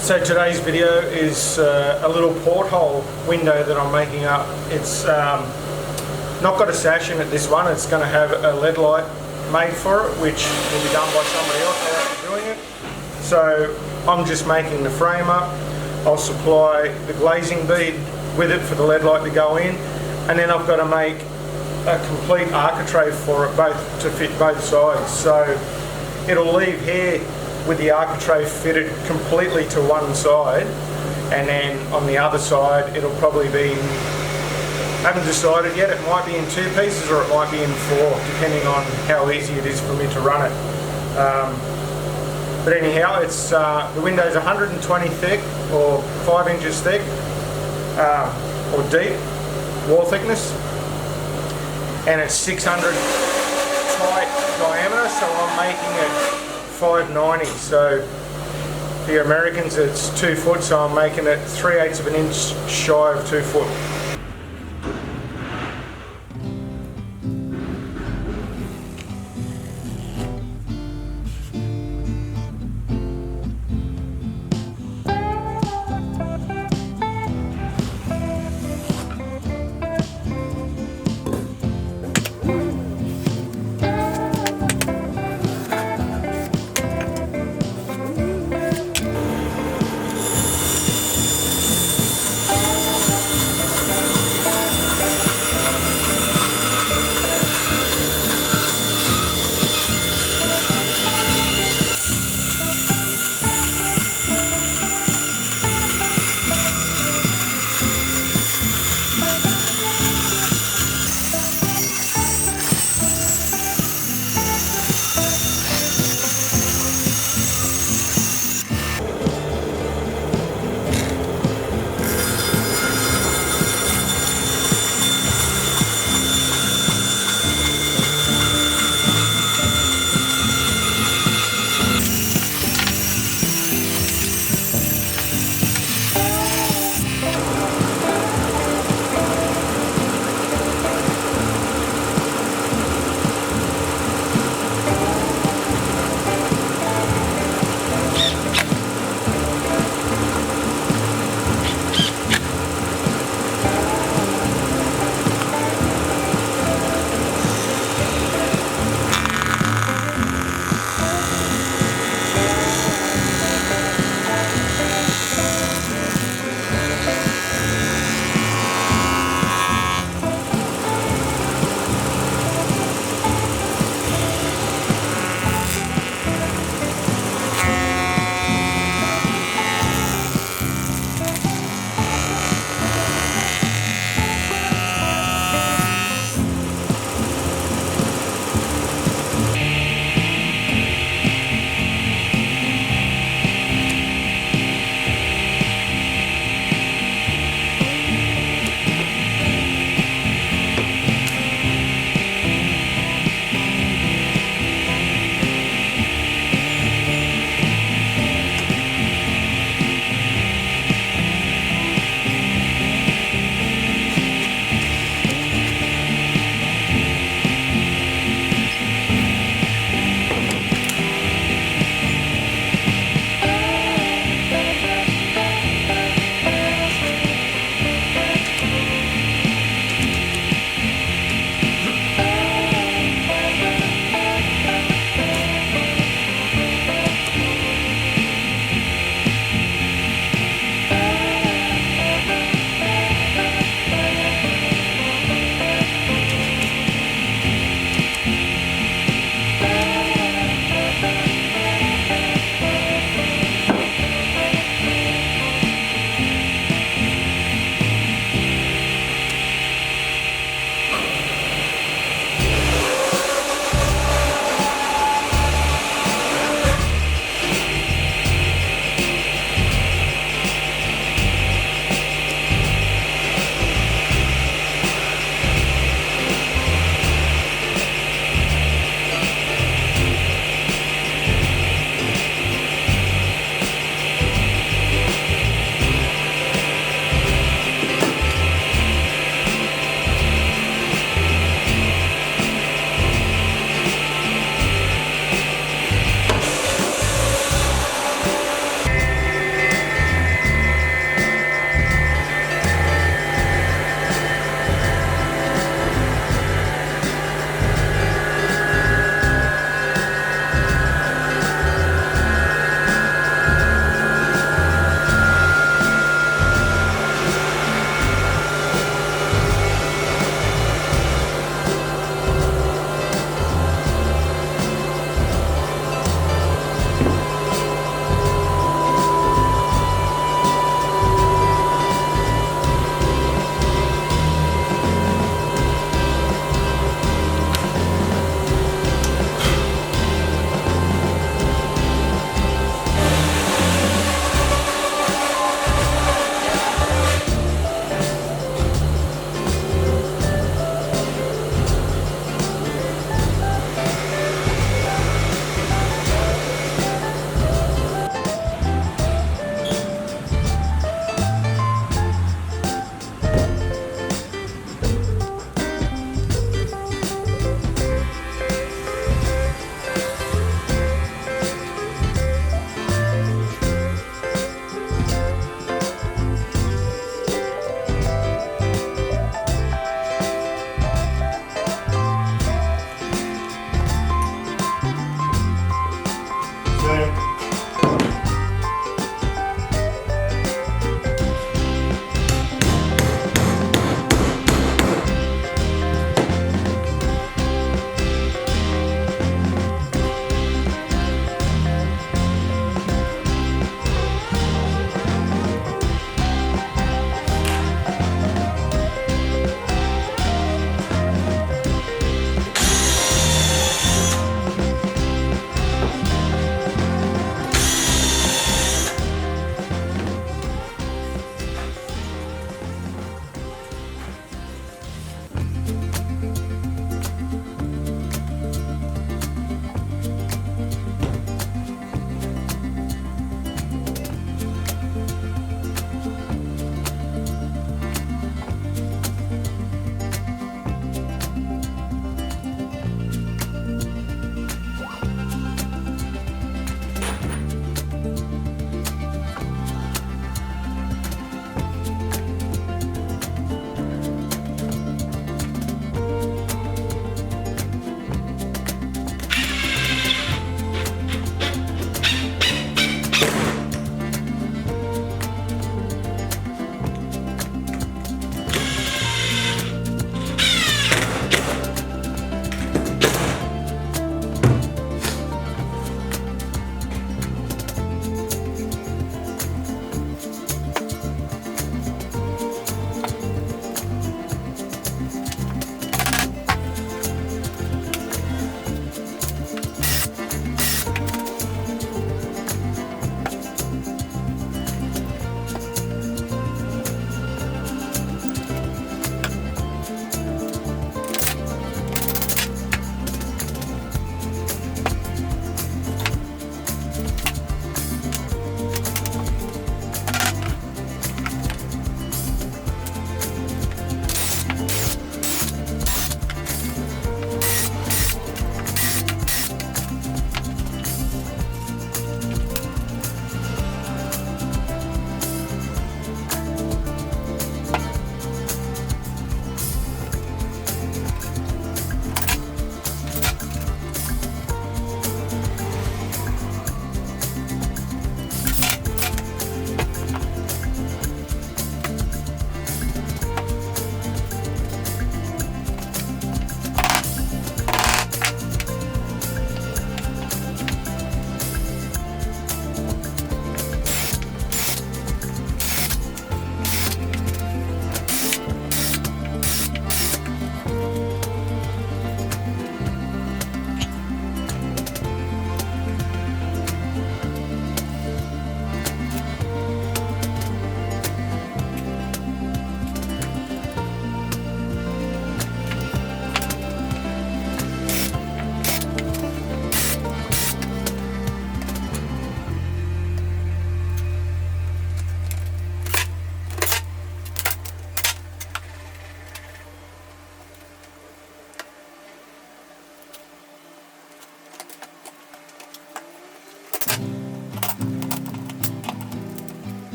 So today's video is a little porthole window that I'm making up. It's not got a sash in it, this one. It's going to have a lead light made for it, which will be done by somebody else. I won't be doing it. So I'm just making the frame up. I'll supply the glazing bead with it for the lead light to go in, and then I've got to make a complete architrave for it, both to fit both sides. So it'll leave here with the architrave fitted completely to one side, and then on the other side it'll probably be, I haven't decided yet, it might be in two pieces or it might be in four, depending on how easy it is for me to run it. But anyhow, it's the window's 120 thick or 5 inches thick or deep wall thickness, and it's 600 tight diameter, so I'm making it 590. So for your Americans it's 2 foot, so I'm making it 3/8 of an inch shy of 2 foot.